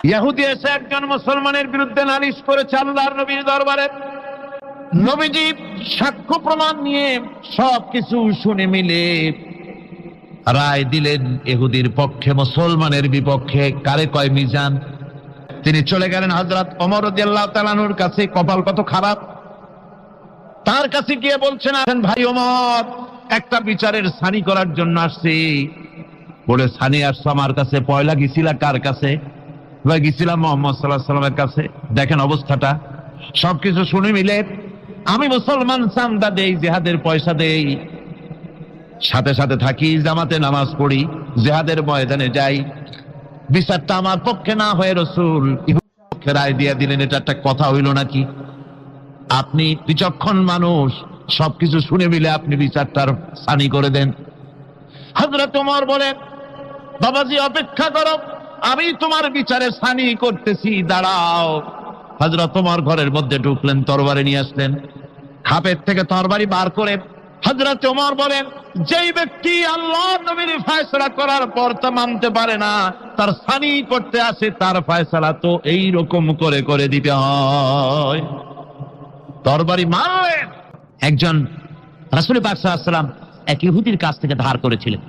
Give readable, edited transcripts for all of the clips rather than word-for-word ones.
ইহুদি এসে একজন মুসলমানের বিরুদ্ধে নালিশ করেছে আল্লাহর নবীর দরবারে। নবীজি সাক্ষ্য প্রমাণ নিয়ে সবকিছু শুনে মিলে রায় দিলেন ইহুদির পক্ষে, মুসলমানের বিপক্ষে। কারে কয় মিজান। তিনি চলে গেলেন হযরত ওমর রাদিয়াল্লাহু তাআলা আনহুর কাছে। কপাল কত খারাপ, তার কাছে গিয়ে বলছেন, ভাই ওমর, একটা বিচারের সানি করার জন্য আসছি। বলে, সানি আসছো আমার কাছে? পয়লা গেছিলা কার কাছে? গেছিলাম মুহাম্মদ সাল্লাল্লাহু আলাইহি ওয়াসাল্লামের কাছে। দেখেন অবস্থাটা। সবকিছু শুনে মিলে আমি মুসলমান, চান্দা দেই, জিহাদের পয়সা দেই, সাথে সাথে থাকি, জামাতে নামাজ পড়ি, জিহাদের ময়দানে যাই। বিচারটা আমার পক্ষে না হয়ে রাসূল পক্ষে রায় দিয়ে দিলেন। এটা একটা কথা হইল নাকি? আপনি বিচক্ষণ মানুষ, সবকিছু শুনে মিলে আপনি বিচারটার সানি করে দেন। হযরত ওমর বলেন, বাবাজি অপেক্ষা করো, আমি তোমার বিচারে সানি করতেছি, দাঁড়াও। হযরত ওমর ঘরের মধ্যে ঢুকলেন, তরবারি নিয়ে আসলেন। খাপের থেকে তরবারি বার করে হযরত ওমর বলেন, যেই ব্যক্তি আল্লাহর নবীর ফয়সালা করার পর তা মানতে পারে না, তার সানি করতে আসে, তার ফয়সালা তো এই রকম করে করে দিতে হয়। তরবারি মারলেন। একজন রাসূল পাক সাল্লাল্লাহু আলাইহি ওয়াসাল্লাম এক ইহুদির কাছ থেকে ধার করেছিলেন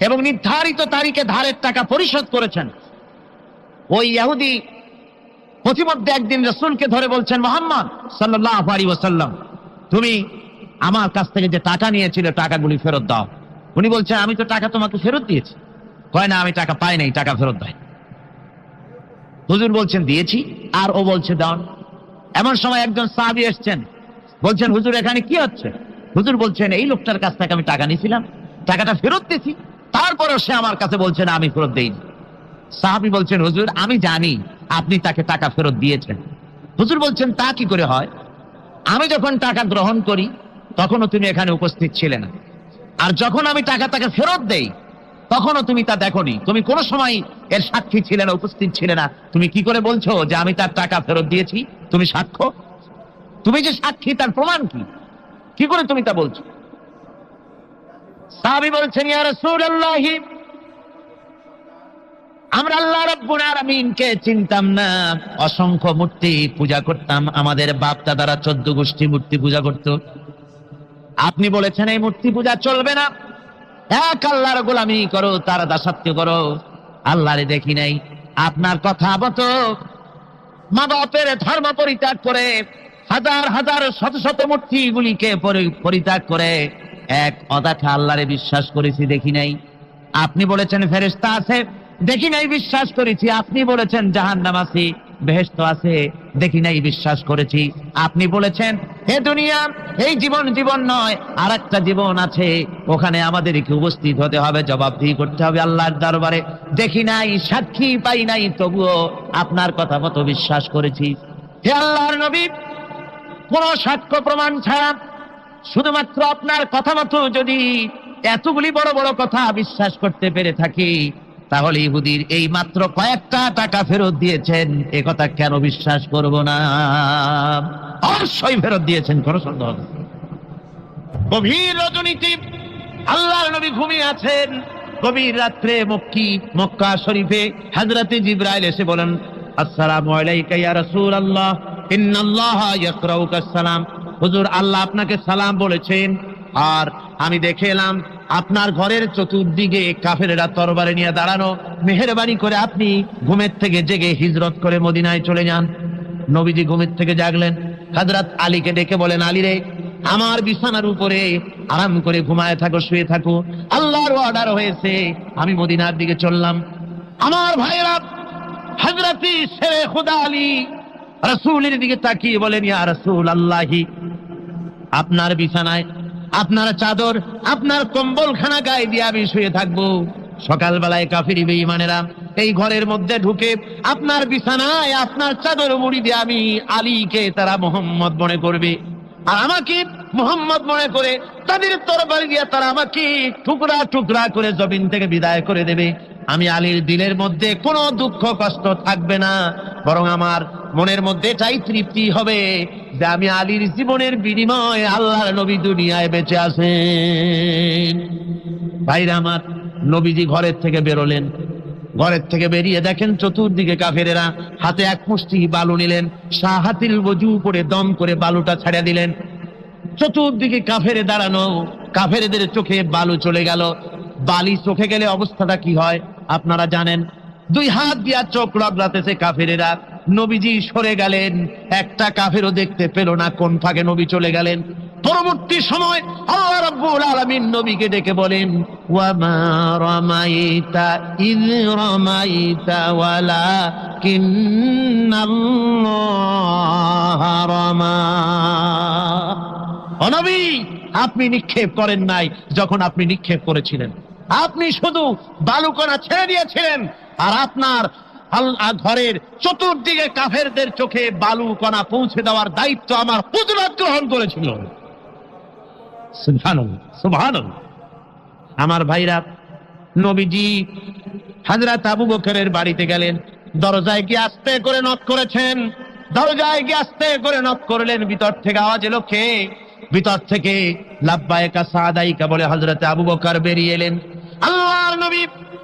এবং নির্ধারিত তারিখে ধারের টাকা পরিশোধ করেছেন। ওই ইহুদি প্রতিমধ্যে একদিন রাসূলকে ধরে বলছেন, মুহাম্মদ সাল্লাল্লাহু আলাইহি ওয়াসাল্লাম, তুমি আমার কাছ থেকে যে টাকা নিয়েছিলে টাকাগুলি ফেরত দাও। উনি বলছেন, আমি তো টাকা তোমাকে ফেরত দিয়েছি। কয় না, আমি টাকা পাই নাই, টাকা ফেরত দেয়। হুজুর বলছেন দিয়েছি, আর ও বলছে দাও। এমন সময় একজন সাহাবী এসেছেন, বলছেন, হুজুর এখানে কি হচ্ছে? হুজুর বলছেন, এই লোকটার কাছ থেকে আমি টাকা নিয়েছিলাম, টাকাটা ফেরত দিয়েছি, তারপরেও সে আমার কাছে বলছে না আমি ফেরত দেইনি। সাহাবী বলছেন, হুজুর আমি জানি আপনি তাকে টাকা ফেরত দিয়েছেন। হুজুর বলছেন, তা কি করে হয়? আমি যখন টাকা গ্রহণ করি তখনও তুমি এখানে উপস্থিত ছিলে না, আর যখন আমি টাকা তাকে ফেরত দেই তখনও তুমি তা দেখোনি, তুমি কোনো সময় এর সাক্ষী ছিলে না, উপস্থিত ছিলে না। তুমি কি করে বলছো যে আমি তার টাকা ফেরত দিয়েছি? তুমি সাক্ষ্য, তুমি যে সাক্ষী, তার প্রমাণ কি? কি করে তুমি তা বলছো? সাহাবী বলছেন, ইয়া রাসূলুল্লাহ, আমরা আল্লাহ রাব্বুল আলামিনকে চিনতাম না, অসংখ্য মূর্তি পূজা করতাম, আমাদের বাপ দাদারা 14 গোষ্ঠী মূর্তি পূজা করত। আপনি বলেছেন এই মূর্তি পূজা চলবে না, এক আল্লাহর গোলামি করো, তার দাসত্ব করো। আল্লাহরে দেখি নাই। আপনার কথা মতো মা বাপের ধর্ম পরিত্যাগ করে, হাজার হাজার শত শত মূর্তিগুলিকে পরিত্যাগ করে এক অদেখা আল্লাহরে বিশ্বাস করেছি, দেখি নাই। আপনি বলেছেন ফেরেশতা আছে, দেখি নাই, বিশ্বাস করেছি। আপনি বলেছেন জাহান্নাম আছে, বেহেশত আছে, দেখি নাই, বিশ্বাস করেছি। আপনি বলেছেন হে দুনিয়া, এই জীবন জীবন নয়, আর একটা জীবন আছে, ওখানে আমাদেরকে উপস্থিত হতে হবে, জবাবদিহি করতে হবে আল্লাহর দরবারে। দেখি নাই, সাক্ষী পাই নাই, তবুও আপনার কথা মতো বিশ্বাস করেছি। হে আল্লাহর নবী, কোন সাক্ষ্য প্রমাণ ছাড়া শুধুমাত্র আপনার কথা মতো যদি এতগুলি বড় বড় কথা বিশ্বাস করতে পেরে থাকি, তাহলে ইহুদির এই মাত্র কয়েকটা টাকা ফেরত দিয়েছেন, এ কথা কেন বিশ্বাস করব না? অবশ্যই ফেরত দিয়েছেন, কোনো সন্দেহ নেই। গভীর রজনীতে আল্লাহর নবী ঘুমিয়ে আছেন। গভীর রাত্রে মক্কা শরীফে হযরতে জিবরাইল এসে বলেন, আসসালামু আলাইকা ইয়া রাসূলুল্লাহ, ইন্নাল্লাহা ইয়াকরাউকা সালাম। হুজুর, আল্লাহ আপনাকে সালাম বলেছেন। আর আমি দেখে এলাম আপনার ঘরের চতুর্দিকে কাফেরেরা তরবারি নিয়ে দাঁড়ানো। মেহেরবানি করে আপনি ঘুমের থেকে জেগে হিজরত করে মদিনায় চলে যান। নবীজি ঘুমের থেকে জাগলেন, হযরত আলীকে ডেকে বলেন, আলী রে, আমার বিছানার উপরে আরাম করে ঘুমায় থাকো, শুয়ে থাকো, আল্লাহর অর্ডার হয়েছে, আমি মদিনার দিকে চললাম। আমার ভাইরা, হযরতে শেরে খুদা আলী রাসূলের দিকে তাকিয়ে বলেন, ইয়া রাসূলুল্লাহি, আপনার বিছানায় আপনার চাদর, আপনার কম্বলখানা গায়ে দিয়ে আমি শুয়ে থাকবো। সকালবেলায় কাফির বেঈমানেরা এই ঘরের মধ্যে ঢুকে আপনার বিছানায় আপনার চাদর মুড়ি দিয়ে আমি আলীকে তারা মুহাম্মদ মনে করবে, আর আমাকে মুহাম্মদ মনে করে তাদের তরবারি দিয়ে তারা আমাকে টুকরা টুকরা করে জমিন থেকে বিদায় করে দেবে। আমি আলীর দিলের মধ্যে কোনো দুঃখ কষ্ট থাকবে না, বরং আমার মনের মধ্যে এটাই তৃপ্তি হবে যে আমি আলীর জীবনের বিনিময়ে আল্লাহর নবী দুনিয়ায় বেঁচে আছেন। ভাইরা আমার, নবীজি ঘরের থেকে বেরোলেন, ঘরের থেকে বেরিয়ে দেখেন চতুর্দিকে কাফেরেরা, হাতে এক মুষ্টি বালু নিলেন, শাহাতিল ওযু করে দম করে বালুটা ছেড়ে দিলেন। চতুর্দিকে কাফেরে দাঁড়ানো, কাফেরদের চোখে বালু চলে গেল। বালি চোখে গেলে অবস্থাটা কি হয় আপনারা জানেন। দুই হাত দিয়া চোখ রগড়াতেছে কাফেরেরা। নবীজি সরে গেলেন, একটা কাফেরও দেখতে পেল না কোন ফাঁকে নবী চলে গেলেন। পরবর্তী সময় আল্লাহ রাব্বুল আলামিন নবীকে ডেকে বলেন, ওয়া মা রামাইতা ইয রামাইতা ওয়ালাকিন্নাল্লাহা রামা। ও নবী, আপনি নিক্ষেপ করেন নাই যখন আপনি নিক্ষেপ করেছিলেন, আপনি শুধু বালুকণা ছেড়ে দিয়েছিলেন, আর আপনার ঘরের চতুর্দিকে কাফেরদের চোখে বালুকণা পৌঁছে দেওয়ার দায়িত্ব আমার হুজুরাত গ্রহণ করেছিল। সুবহানাল্লাহ, সুবহানাল্লাহ। আমার ভাইরা, নবীজি হযরত আবু বকরের বাড়িতে গেলেন, দরজায় গিয়ে আস্তে করে নক করেছেন। দরজায় গিয়ে আস্তে করে নক করলেন, ভিতর থেকে আওয়াজ এলো, কে? ভিতর থেকে লাব্বাইকা সাদাইকা বলে হযরত আবু বকর বেরিয়ে এলেন। আল্লাহর নবী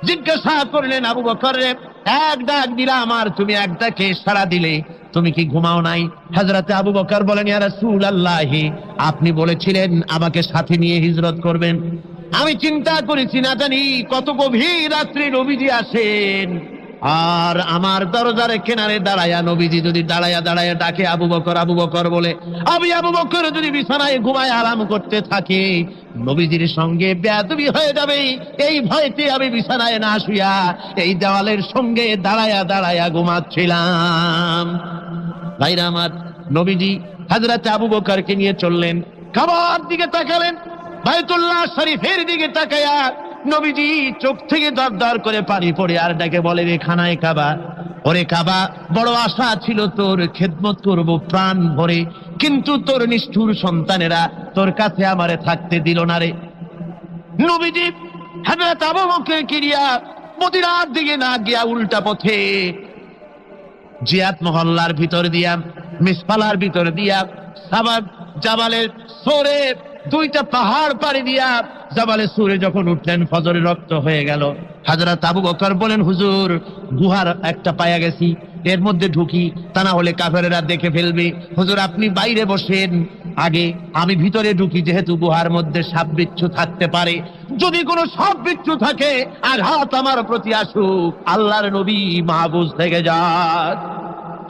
জিজ্ঞাসা করলেন, আবু বকর রে, এক ডাক দিলাম আর তুমি এক ডাকে সাড়া দিলে, তুমি কি ঘুমাও নাই? হযরত আবু বকর বলেন, ইয়া রাসূলুল্লাহ, আপনি বলেছিলেন আমাকে সাথে নিয়ে হিজরত করবেন। আমি চিন্তা করেছি না জানি কত গভীর রাত্রি নবীজি আসেন, আর আমার দরজার কিনারে দাঁড়ায়া নবীজি যদি দাঁড়ায়া দাঁড়ায়া ডাকে আবু বকর আবু বকর বলে, আমি আবু বকর যদি বিছানায় ঘুমায় আরাম করতে থাকে, নবীজির সঙ্গে বেয়াদবি হয়ে যাবে, এই ভয়তে আমি বিছানায় না শুয়া এই দেওয়ালের সঙ্গে দাঁড়ায়া দাঁড়ায়া ঘুমাচ্ছিলাম। ভাইরা আমার, নবীজি হযরত আবু বকরকে নিয়ে চললেন, কাবার দিকে তাকালেন, বাইতুল্লাহ শরীফের দিকে তাকায়া নবীজি চোখ থেকে দরদর করে পানি পড়ে আর ডেকে বলে, রে খানায় কাবা, ওরে কাবা, বড় আশা ছিল তোর খেদমত করব প্রাণ ভরে, কিন্তু তোর নিষ্ঠুর সন্তানেরা তোর কাছে আমারে থাকতে দিল না রে। নবীজি হযরত আবু বকরকে নিয়া মদিনার দিকে না গিয়া উল্টা পথে জিয়াদ মহল্লার ভিতর দিয়া, মিসফালার ভিতর দিয়া, সাবাব জাবালের সোরে, দুইটা পাহাড় পাড়ি দিয়া জাবালে সুরে যখন উঠলেন, ফজরে রক্ত হয়ে গেল। হযরত আবু বকর বলেন, হুজুর, গুহার একটা পায়া গেছি, এর মধ্যে ঢুকি, তা না হলে কাফেরেরা দেখে ফেলবে। হুজুর আপনি বাইরে বসেন, আগে আমি ভিতরে ঢুকি, যেহেতু গুহার মধ্যে সাপ বিচ্ছু থাকতে পারে, যদি কোনো সাপ বিচ্ছু থাকে আঘাত আমার প্রতি আসুক, আল্লাহর নবী মাহফুজ থেকে যাক।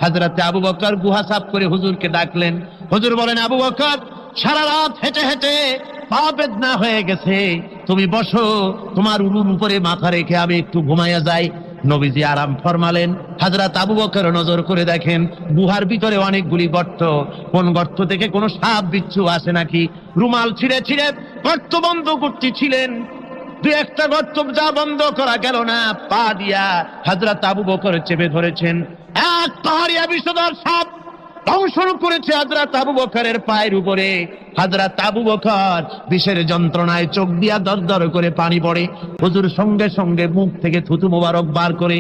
হযরত আবু বকর গুহা সাফ করে হুজুরকে ডাকলেন। হুজুর বলেন, আবু বকর, সারা রাত হেঁটে হেঁটে পা বেদনা হয়ে গেছে, তুমি বসো, তোমার উলুর উপরে মাথা রেখে আমি একটু ঘুমাইয়া যাই। নবীজি আরাম ফরমালেন। হযরত আবু বকর নজর করে দেখেন গুহার ভিতরে অনেকগুলি গর্ত, কোন গর্ত থেকে কোনো সাপ বিচ্ছু আসে নাকি। রুমাল ছিঁড়ে ছিঁড়ে গর্ত বন্ধ করতেছিলেন, দুই একটা গর্ত যা বন্ধ করা গেল না, পা দিয়া হযরত আবু বকর চেপে ধরেছেন। এক পাহাড়িয়া বিষধর সাপ ধ্বংস করেছে হযরত আবু বকরের পায়ের উপরে। হযরত আবু বকর বিষের যন্ত্রণায় চোখ দিয়া দরদর করে পানি পড়ে। হুজুর সঙ্গে সঙ্গে মুখ থেকে থুতু মোবারক বার করে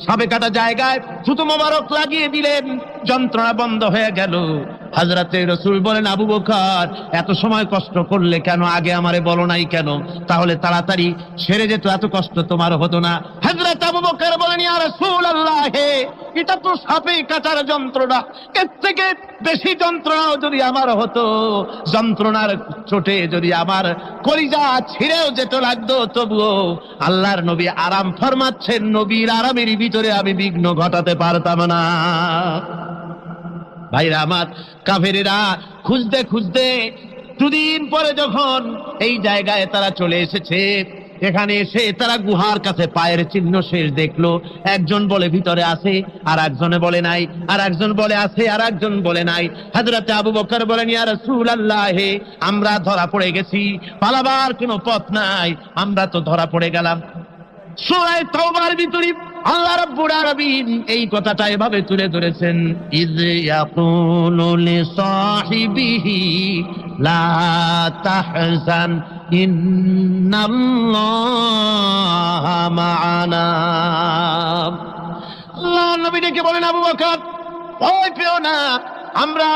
সাপে কাটা জায়গায় থুতু মোবারক লাগিয়ে দিলেন, যন্ত্রণা বন্ধ হয়ে গেল। হযরতে রাসূল বলেন, আবু বকর, এত সময় কষ্ট করলে কেন? আগে আমারে বলো নাই কেন? তাহলে তাড়াতাড়ি সেরে যেত, এত কষ্ট তোমার হতো না। হযরত আবু বকর বলেন, ইয়া রাসূলুল্লাহ, এটা তো সাপে কাটার যন্ত্রণা, এর থেকে বেশি যন্ত্রণাও যদি আমার হতো, যন্ত্রণার চোটে যদি আমার কলিজা ছিঁড়েও যেত লাগতো, তবুও আল্লাহর নবী আরাম ফরমাচ্ছেন, নবীর আরামের ভিতরে আমি বিঘ্ন ঘটাতে পারতাম না। ভাইরা আমার, কাফেরেরা খুঁজতে খুঁজতে দুদিন পরে যখন এই জায়গায় তারা চলে এসেছে, এখানে এসে তারা গুহার কাছে পায়ের চিহ্ন শেষ দেখলো। একজন বলে ভিতরে আছে, আর একজনে বলে নাই, আর একজন বলে আছে, আর একজন বলে নাই। হযরত আবু বকর বলেন, ইয়া রাসূলুল্লাহ, আমরা ধরা পড়ে গেছি, পালাবার কোনো পথ নাই, আমরা তো ধরা পড়ে গেলাম। সূরা তাওবার ভিতরে আল্লাহ রাব্বুল আলামিন এই কথাটা এভাবে তুলে ধরেছেন, ইয ইয়াকুলু লিসাহিবিহি লা তাহজান ইন্নাল্লাহা মা'ানা। আল্লাহ নবী ডেকে বলেন, আবু বকর, ভয় পেও না, আমরা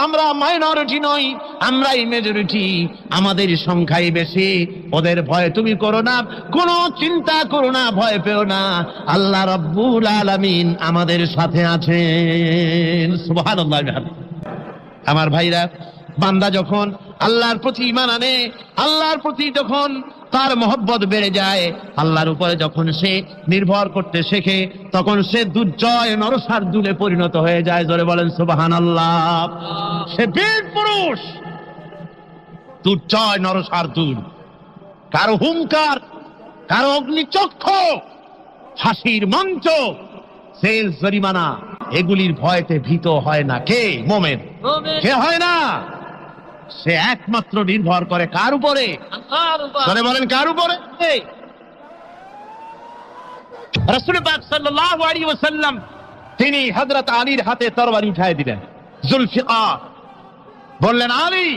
আমরা মাইনরিটি নই, আমরাই মেজরিটি, আমাদের সংখ্যাই বেশি। ওদের ভয় তুমি করো না, কোনো চিন্তা করো না, ভয় পেও না, আল্লাহ রাব্বুল আলামিন আমাদের সাথে আছেন। সুবহানাল্লাহ। আমার ভাইরা, বান্দা যখন আল্লাহর প্রতি ঈমান আনে, আল্লাহর প্রতি যখন তার মহব্বত বেড়ে যায়, আল্লাহর উপরে যখন সে নির্ভর করতে শেখে, তখন সে দুর্জয় নরসার্দুলে পরিণত হয়ে যায়। জোরে বলেন সুবহানাল্লাহ। সে বীর পুরুষ, দুর্জয় নরসার্দুল। কারো হুঙ্কার, কারো অগ্নিচক্ষু, ফাঁসির মঞ্চ, জেল জরিমানা, এগুলির ভয়তে ভীত হয় না। কে? মোমেন। কে হয় না? সে একমাত্র নির্ভর করে কার উপরে? আল্লাহর। বলেন কার উপরে? রাসূল পাক সাল্লাল্লাহু আলাইহি ওয়াসাল্লাম তিনি হযরত আলীর হাতে তরবারি উঠায় দিলেন। জুলফিকার বললেন, আলী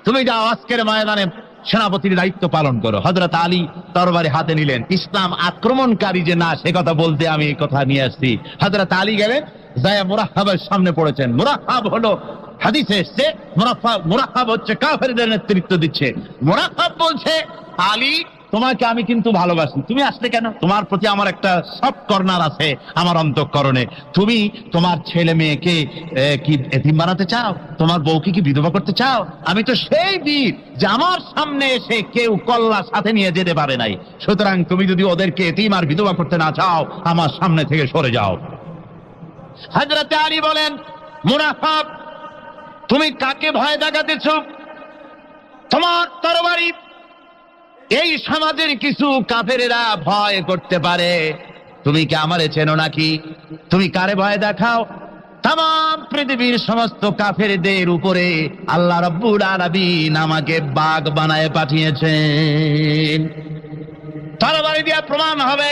তুমি যাও, আজকের ময়দানে সেনাপতির দায়িত্ব পালন করো। হযরত আলী তরবারি হাতে নিলেন। ইসলাম আক্রমণকারী যে না, সে কথা বলতে আমি এই কথা নিয়ে আসছি। হযরত আলী গেলেন, যায় মুরাহহাবের সামনে পড়েছেন। মুরাহহাব হলো, হাদিসে এসেছে, মুরাহহাব হচ্ছে কাফেরদের নেতৃত্ব দিচ্ছে। মুরাহহাব বলছে, আলী তোমাকে আমি কিন্তু ভালোবাসি, তুমি আসলে কেন? তোমার প্রতি আমার একটা সফট কর্নার আছে আমার অন্তঃকরণে। তুমি তোমার ছেলে মেয়েকে কি এতিম বানাতে চাও? তোমার বউকে কি বিধবা করতে চাও? আমি তো সেই বীর যে আমার সামনে এসে কেউ কল্লা সাথে নিয়ে যেতে পারে নাই। সুতরাং তুমি যদি ওদেরকে এতিম আর বিধবা করতে না চাও, আমার সামনে থেকে সরে যাও। হযরত আলী বলেন, মুনাফিক তুমি কাকে ভয় দেখাতেছ? তোমার তরবারি এই সমাজের কিছু কাফেরেরা ভয় করতে পারে, তুমি কি আমারে চেনো নাকি? তুমি কারে ভয় দেখাও? তাম পৃথিবীর সমস্ত কাফেরদের উপরে আল্লাহ রাব্বুল আলামিন আমাকে বাগ বানায় পাঠিয়েছেন। তরবারি দিয়ে প্রমাণ হবে।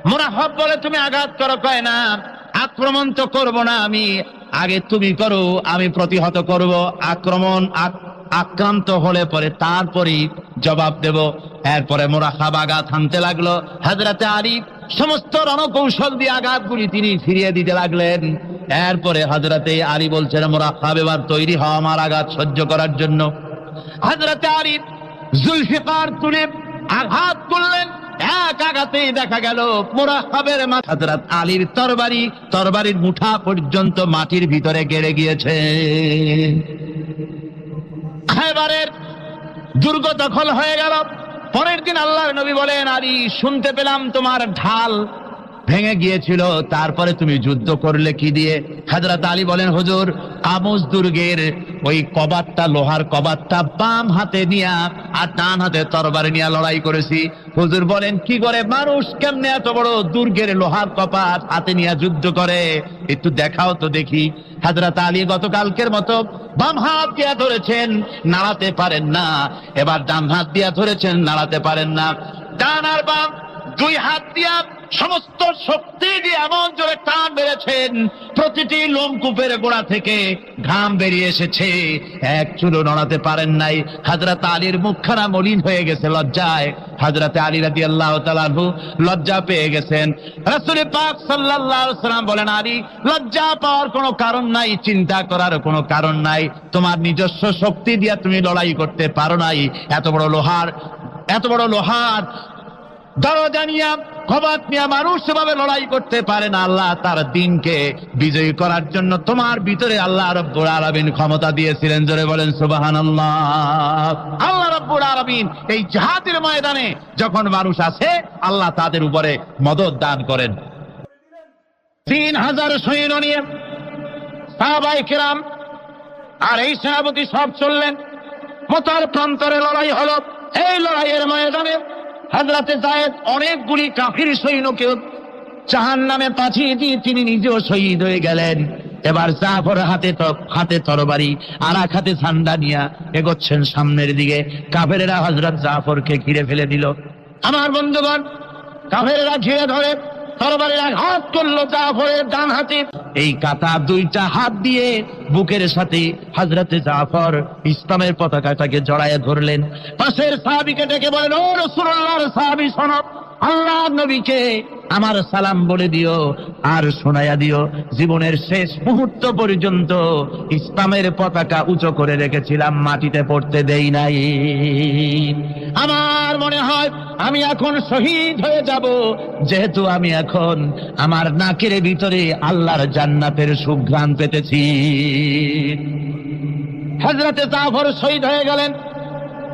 মুনাফিক বলে, তুমি আঘাত করো। কয় না, আক্রমণ তো করব না আমি, আগে তুমি করো, আমি প্রতিহত করব। আক্রান্ত হলে পরে তারপরই জবাব দেব। এরপরে মুরাহহাব আঘাত হানতে লাগলো। হযরতে আলী সমস্ত রণকৌশল দিয়ে আঘাতগুলি তিনি ফিরিয়ে দিতে লাগলেন। এরপরে হযরতে আলী বলছেন, মুরাহহাব এবার তৈরি হও আমার আঘাত সহ্য করার জন্য। হযরতে আলী জুলফিকার তুলে আঘাত করলেন। এক আঘাতেই দেখা গেল মুরাহহাবের মাথা, হযরত আলীর তরবারির মুঠা পর্যন্ত মাটির ভিতরে গেড়ে গিয়েছে। খায়বারের দুর্গ দখল হয়ে গেল। পরের দিন আল্লাহর নবী বলেন, আলী শুনতে পেলাম তোমার ঢাল ভেঙে গিয়েছিল, তারপরে তুমি যুদ্ধ করলে কি দিয়ে? হযরত আলী বলেন, হুজুর আমুস দুর্গের ওই কবাটটা, লোহার কবাটটা বাম হাতে নিয়া আর ডান হাতে তরবারি নিয়ে লড়াই করেছি। হুজুর বলেন, কি করে মানুষ কেমনে এত বড় দুর্গের লোহার কপাট হাতে নিয়ে যুদ্ধ করে? একটু দেখাও তো দেখি। হযরত আলী গতকালকের মতো বাম হাত দিয়া ধরেছেন, নাড়াতে পারেন না। এবার ডান হাত দিয়া ধরেছেন, নাড়াতে পারেন না। ডান আর বাম দুই হাত দিয়া সমস্ত শক্তি দিয়ে এমন জোরে টান বেড়েছেন, প্রতিটি লোমকূপের গোড়া থেকে ঘাম বেরিয়ে এসেছে, এক চুলও নড়াতে পারেন নাই। হযরত আলীর মুখখানা মলিন হয়ে গেছে লজ্জায়। হযরত আলী রাদিয়াল্লাহু তাআলা আনহু লজ্জা পেয়ে গেছেন। রাসূল পাক সাল্লাল্লাহু আলাইহি ওয়াসাল্লাম বলেন, আলী লজ্জা পাওয়ার কোনো কারণ নাই, চিন্তা করার কোনো কারণ নাই। তোমার নিজস্ব শক্তি দিয়ে তুমি লড়াই করতে পারো নাই। এত বড় লোহার দরজা নিয়ে, কবাট নিয়ে মানুষ সেভাবে লড়াই করতে পারে না। আল্লাহ তার দ্বীনকে বিজয়ী করার জন্য তোমার ভিতরে আল্লাহ রাব্বুল আলামিন ক্ষমতা দিয়েছিলেন। জোরে বলেন সুবহানাল্লাহ। আল্লাহ রাব্বুল আলামিন এই জিহাদের ময়দানে যখন মানুষ আসে, আল্লাহ তাদের উপরে মদদ দান করেন। 3000 সৈন্য নিয়ে সাহাবায়ে কেরাম আর এই সেনাপতি সব চললেন। মতার প্রান্তরে লড়াই হলো। এই লড়াইয়ের ময়দানে হযরতে যায়েদ অনেকগুলি কাফির সৈন্যকে জাহান্নামে পাঠিয়ে দিয়ে তিনি নিজেও শহীদ হয়ে গেলেন। এবার জাফর হাতে তরবারি আর এক হাতে ঝান্ডা নিয়ে এগোচ্ছেন সামনের দিকে। কাফেরেরা হযরত জাফরকে ঘিরে ফেলে দিল। আমার বন্ধুগণ, কাফেরেরা ঘিরে ধরে তরবারির আঘাত করলো জাফরের ডান হাতে। এই কাটা দুইটা হাত দিয়ে বুকের সাথে হযরতে জাফর ইসলামের পতাকাটাকে জড়ায় ধরলেন। পাশের সাহাবীকে ডেকে বলেন, ও রাসূলুল্লাহর সাহাবী শোনো, আল্লাহ নবীকে আমার সালাম বলে দিও আর শোনায়া দিও, জীবনের শেষ মুহূর্ত পর্যন্ত ইসলামের পতাকা উঁচু করে রেখেছিলাম, মাটিতে পড়তে দেই নাই। আমার মনে হয় আমি এখন শহীদ হয়ে যাব, যেহেতু আমি এখন আমার নাকের ভিতরে আল্লাহর জান্নাতের সুঘ্রাণ পেতেছি। হযরতে জাফর শহীদ হয়ে গেলেন,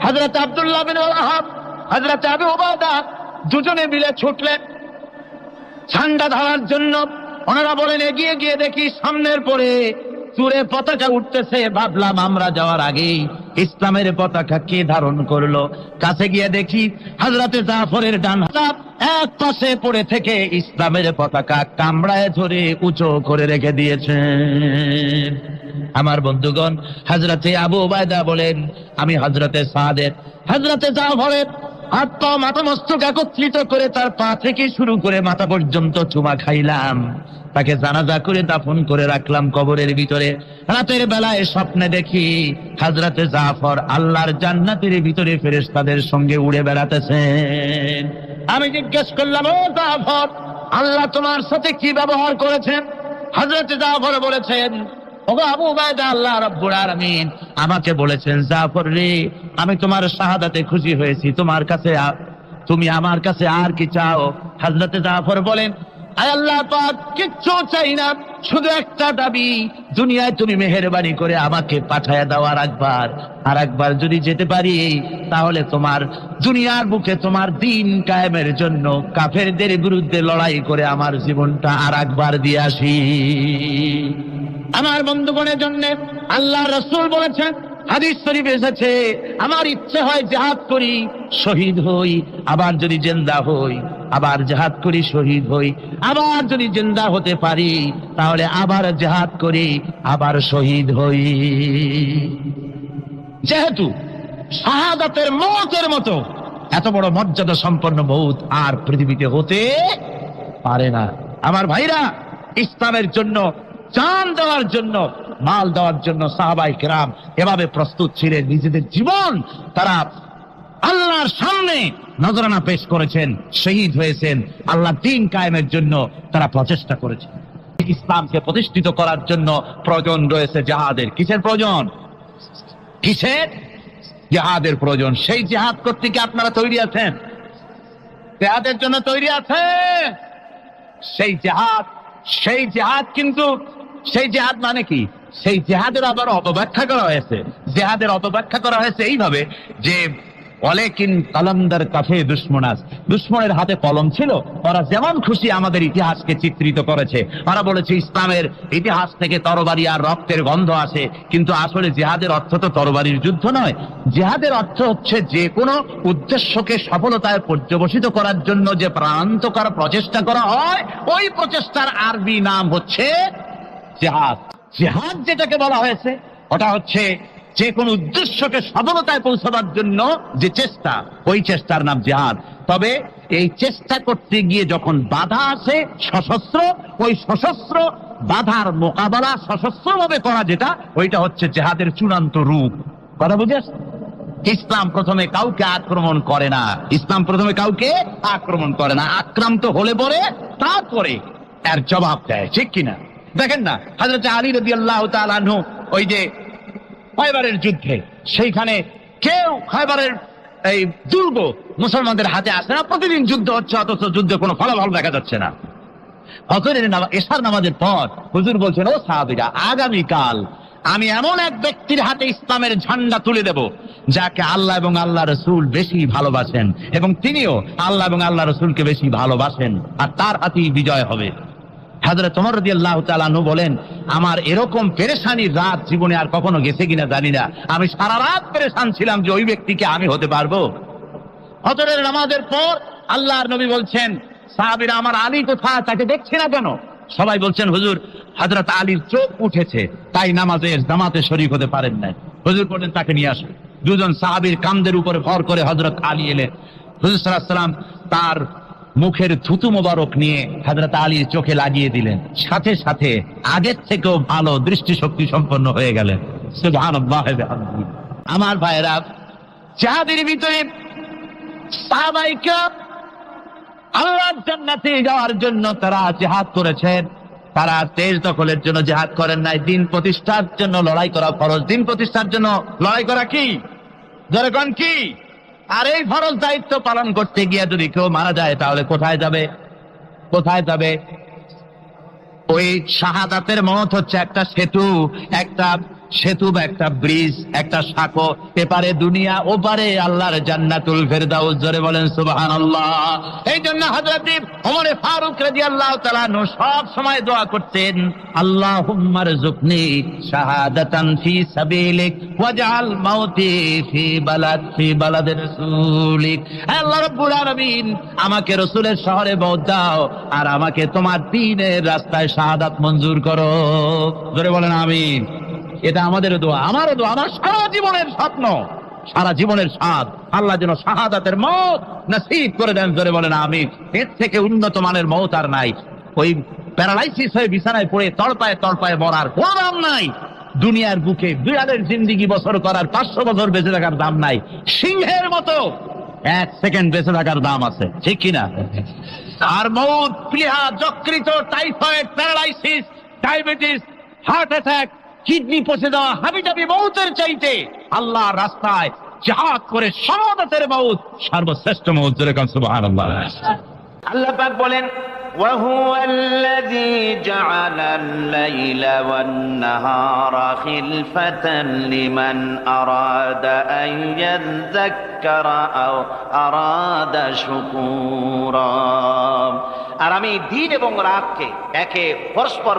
হযরত আব্দুল্লাহ বিন ওয়াহাব, হযরত আবু উবাদা দুজনে মিলে ছুটলেন ঝান্ডা ধরার জন্য। ওনারা বলেন এগিয়ে গিয়ে দেখি সামনের পরে চূড়ে পতাকা উঠতেছে। ভাবলাম আমরা যাওয়ার আগেই ইসলামের পতাকা কে ধারণ করলো। কাছে গিয়ে দেখি হযরতে জাফরের ডান হাত এক পাশে পড়ে থেকে ইসলামের পতাকা কামড়ায় ধরে উঁচু করে রেখে দিয়েছেন। আমার বন্ধুগণ, হযরতে আবু উবাইদা বলেন আমি হযরতে সাদের, হযরতে জাফরের হাত পা মাথা মস্তক একত্রিত করে তার পা থেকে শুরু করে মাথা পর্যন্ত চুমা খাইলাম। তাকে জানাজা করে দাফন করে রাখলাম কবরের ভিতরে। রাতের বেলায় স্বপ্নে দেখি হযরতে জাফর আল্লাহর জান্নাতের ভিতরে ফেরেশতাদের সঙ্গে উড়ে বেড়াতেছেন। আমি জিজ্ঞেস করলাম, ও জাফর, আল্লাহ তোমার সাথে কি ব্যবহার করেছেন? হযরতে জাফর বলেছেন, ওগো আবু উবাইদা, আল্লাহ রাব্বুল আলামিন আমাকে বলেছেন, জাফর রে, আমি তোমার শাহাদাতে খুশি হয়েছি, তোমার কাছে তুমি আমার কাছে আর কি চাও? হযরতে জাফর বলেন, আয় আল্লাহ পাক, কিচ্ছু চাই না, শুধু একটা দাবি, দুনিয়ায় তুমি মেহেরবানি করে আমাকে পাঠায়া দাও আর একবার যদি যেতে পারি, তাহলে তোমার দুনিয়ার বুকে তোমার দিন কায়েমের জন্য কাফেরদের বিরুদ্ধে লড়াই করে আমার জীবনটা আর একবার দিয়ে আসি। আমার বন্ধুগণের জন্য আল্লাহ রাসূল বলেছেন, হাদিস শরীফে এসেছে, আমার ইচ্ছে হয় জিহাদ করি, শহীদ হই, আবার যদি জিন্দা হই, আবার জিহাদ করি, শহীদ হই, আবার যদি জিন্দা হতে পারি তাহলে আবার জিহাদ করি, আবার শহীদ হই। যেহেতু শাহাদাতের মওতের মতো এত বড় মর্যাদা সম্পন্ন মওত আর পৃথিবীতে হতে পারে না। আমার ভাইরা, ইসলামের জন্য জান দেওয়ার জন্য, মাল দেওয়ার জন্য সাহাবায়ে কেরাম এভাবে প্রস্তুত ছিলেন। নিজেদের জীবন তারা আল্লাহর সামনে নজরানা পেশ করেছেন, শহীদ হয়েছেন। আল্লাহ দ্বীন কায়েমের জন্য তারা প্রচেষ্টা করেছেন। ইসলামকে প্রতিষ্ঠিত করার জন্য প্রয়োজন রয়েছে জিহাদের। কিসের প্রয়োজন? কিসের? জিহাদের প্রয়োজন। সেই জিহাদ করতে কি আপনারা তৈরি আছেন? জিহাদের জন্য তৈরি আছেন? সেই জিহাদ কিন্তু সেই জিহাদ মানে কি? সেই জিহাদের আবার অপব্যাখ্যা করা হয়েছে। জিহাদের অপব্যাখ্যা করা হয়েছে এইভাবে যে ওয়ালাকিন কালামদার কাফে দুশমনাস, দুশমনের হাতে কলম ছিল, ওরা যেমন খুশি আমাদের ইতিহাসকে চিত্রিত করেছে। ওরা বলেছে ইসলামের ইতিহাস থেকে তরবারি আর রক্তের গন্ধ আসে, কিন্তু আসলে জিহাদের অর্থ তো তরবারির যুদ্ধ নয়। জিহাদের অর্থ হচ্ছে যে কোনো উদ্দেশ্যকে সফলতায় পর্যবসিত করার জন্য যে প্রাণান্তকর প্রচেষ্টা করা হয়, ওই প্রচেষ্টার আরবি নাম হচ্ছে জিহাদ। জিহাদ যেটাকে বলা হয়েছে ওটা হচ্ছে যে কোনো উদ্দেশ্যকে সফলতায় পৌঁছাবার জন্য যে চেষ্টা, ওই চেষ্টার নাম জিহাদ। তবে এই চেষ্টা করতে গিয়ে যখন বাধা আসে সশস্ত্র, ওই সশস্ত্র বাধার মোকাবেলা সশস্ত্রভাবে করা যেটা, ওইটা হচ্ছে জিহাদের চূড়ান্ত রূপ। কথা বুঝেছ? ইসলাম প্রথমে কাউকে আক্রমণ করে না। ইসলাম প্রথমে কাউকে আক্রমণ করে না, আক্রান্ত হলে পরে তারপরে এর জবাব দেয়। ঠিক কিনা? দেখেন না, হযরত আলী রাদিয়াল্লাহু তাআলা আনহু ওই যে খায়বারের যুদ্ধে, সেইখানে কেউ খায়বারের এই দুর্গ মুসলমানদের হাতে আসে না, প্রতিদিন যুদ্ধ হচ্ছে, অথচ যুদ্ধে কোনো ফলাফল দেখা যাচ্ছে না। ফজরের নামাজ, এশার নামাজের পর হুজুর বলছেন, ও সাহাবীরা, আগামীকাল আমি এমন এক ব্যক্তির হাতে ইসলামের ঝান্ডা তুলে দেব যাকে আল্লাহ এবং আল্লাহ রাসূল বেশি ভালোবাসেন, এবং তিনিও আল্লাহ এবং আল্লাহ রাসূলকে বেশি ভালোবাসেন, আর তার হাতেই বিজয় হবে। হযরত ওমর রাদিয়াল্লাহু তাআলা আনহু বলেন, আমার এরকম পেরেশানির রাত জীবনে আর কখনো গেছে কিনা জানি না। আমি সারা রাত পেরেশান ছিলাম যে ওই ব্যক্তিকে আমি হতে পারবো। ফজরের নামাজের পর আল্লাহর নবী বলছেন, সাহাবীরা, আমার আলী কোথায়? তাকে দেখছি না কেন? সবাই বলছেন, হুজুর, হযরত আলীর চোখ উঠেছে, তাই নামাজের জামাতে শরীক হতে পারেন নাই। হুজুর বললেন, তাকে নিয়ে আসুন। দুজন সাহাবীর কাঁধের উপরে ভর করে হযরত আলী এলেন। হুজুর সাল্লাল্লাহু আলাইহি ওয়াসাল্লাম তার মুখের থুতু মোবারক নিয়ে হযরত আলীর চোখে লাগিয়ে দিলেন। সাথে সাথে আগের থেকেও ভালো দৃষ্টিশক্তি সম্পন্ন হয়ে গেলেন। সুবহানাল্লাহ। আমার ভাইরা, জিহাদের ভিতরে সাহাবায়ে কেরাম আল্লাহর জান্নাতে যাওয়ার জন্য তারা জিহাদ করেছেন। তারা দেশ দখলের জন্য জিহাদ করেন নাই, দিন প্রতিষ্ঠার জন্য লড়াই করা ফরজ। দিন প্রতিষ্ঠার জন্য লড়াই করা কি? যেরকম কি? আর এই ফরজ দায়িত্ব পালন করতে গিয়ে যদি কেউ মারা যায় তাহলে কোথায় যাবে? কোথায় যাবে? ওই শাহাদাতের মত হচ্ছে একটা সেতু, বা একটা ব্রিজ, একটা সাঁকো। এপারে দুনিয়া, ওপারে আল্লাহর জান্নাতুল ফেরদাউস। জোরে বলেন সুবহানাল্লাহ। এই জন্য হযরত ওমর ফারুক রাদিয়াল্লাহু তাআলা আনহু সব সময় দোয়া করতেন, আল্লাহুম্মা রযুকনি শাহাদাতান ফি সাবিলিক ওয়াজআল মাউতি ফি বালাদি রাসূলিক। আল্লাহ রাব্বুল আলামিন, আমাকে রাসূলের শহরে মওত দাও আর আমাকে তোমার দ্বীনের রাস্তায় শাহাদাত মঞ্জুর করো। জোরে বলেন আমিন। এটা আমাদের দোয়া, আমারও দোয়া, আমার সারা জীবনের স্বপ্ন, সারা জীবনের স্বাদ, আল্লাহ যেন শাহাদাতের মওত নসিব করে দেন। জোরে বলেন আমিন। এর থেকে উন্নত মানের মওত আর নাই। ওই প্যারালাইসিস হয়ে বিছানায় পড়ে তড়পায় তড়পায় মরার কোনো দাম নাই। দুনিয়ার বুকে বিড়ালের জিন্দিগি বছর করার 500 বছর বেঁচে থাকার দাম নাই। সিংহের মতো 1 সেকেন্ড বেঁচে থাকার দাম আছে, ঠিক কিনা? আর মওত, প্লীহা, যকৃত, typhoid, paralysis, diabetes, heart attack, kidney পচে যাওয়া, হাবিজাবি মওতের চাইতে আল্লাহর রাস্তায় জিহাদ করে শাহাদাতের মওত সর্বশ্রেষ্ঠ মওত। যেরকম সুবহানাল্লাহ। আল্লাহ পাক বলেন, وهو الذي جعل الليل والنهار خلفة لمن أراد أن يذكر أو أراد شكورا। আর আমি দিন এবং রাতকে একে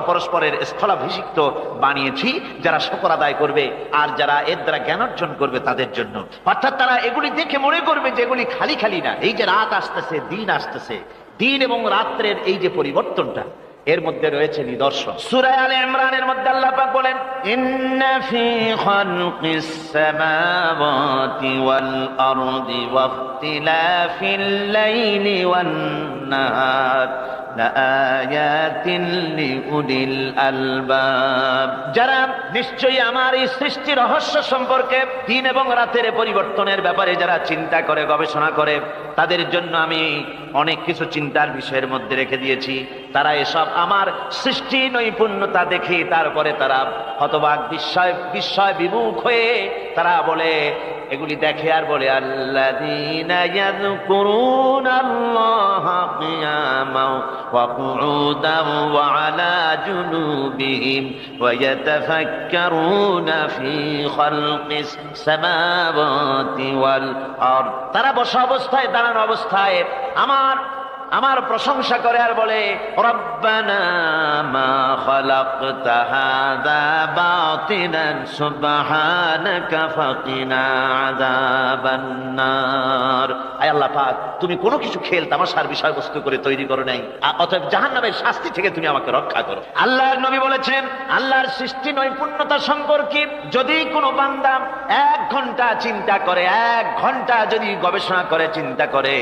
পরস্পরের স্থলাভিষিক্ত বানিয়েছি যারা শুকর আদায় করবে আর যারা এর দ্বারা জ্ঞান অর্জন করবে তাদের জন্য। অর্থাৎ তারা এগুলি দেখে মনে করবে যে এগুলি খালি খালি না। এই যে রাত আসতেছে, দিন আসতেছে, দিন এবং রাত্রের এই যে পরিবর্তনটা, এর মধ্যে রয়েছে নিদর্শন। সূরা আলে ইমরানের মধ্যে আল্লাহ পাক বলেন, ইন্না ফি খালকিস সামাওয়াতি ওয়াল আরদি ওয়াখতিলাফিল লাইলি ওয়ান নাহার লাআয়াতিন লিউলিল আলবাব। যারা নিশ্চয়ই আমার এই সৃষ্টি রহস্য সম্পর্কে, দিন এবং রাতের পরিবর্তনের ব্যাপারে যারা চিন্তা করে, গবেষণা করে, তাদের জন্য আমি অনেক কিছু চিন্তার বিষয়ের মধ্যে রেখে দিয়েছি। তারা এসব আমার সৃষ্টি নৈপুণ্যতা দেখে তারপরে তারা হতবাক, বিস্ময় বিমুখ হয়ে তারা বলে, এগুলি দেখে আর বলে, আল্লাযীনা ইয়াযকুরুনাল্লাহা কিয়ামান ওয়া কুউদান ওয়া আলা জুনুবিহিম ওয়া ইয়াতাফাক্কারুনা ফি খালকিস সামাওয়াতি ওয়াল আরদ। তারা বসা অবস্থায়, দাঁড়ানো অবস্থায় আমার প্রশংসা করে আর বলে, রব্বানা মা খালাকতা হাযা বাতিলান সুবহানাকা ফাকিনা আযাবান নার। আয় আল্লাহ পাক, তুমি কোনো কিছু খেল তামাশার বিষয়বস্তু করে তৈরি করো নাই, অতএব জাহান্নামের শাস্তি থেকে তুমি আমাকে রক্ষা করো। আল্লাহর নবী বলেছেন, আল্লাহর সৃষ্টি নৈপুণ্যতা সম্পর্কে যদি কোনো বান্দা 1 ঘন্টা চিন্তা করে, 1 ঘন্টা যদি গবেষণা করে, চিন্তা করে,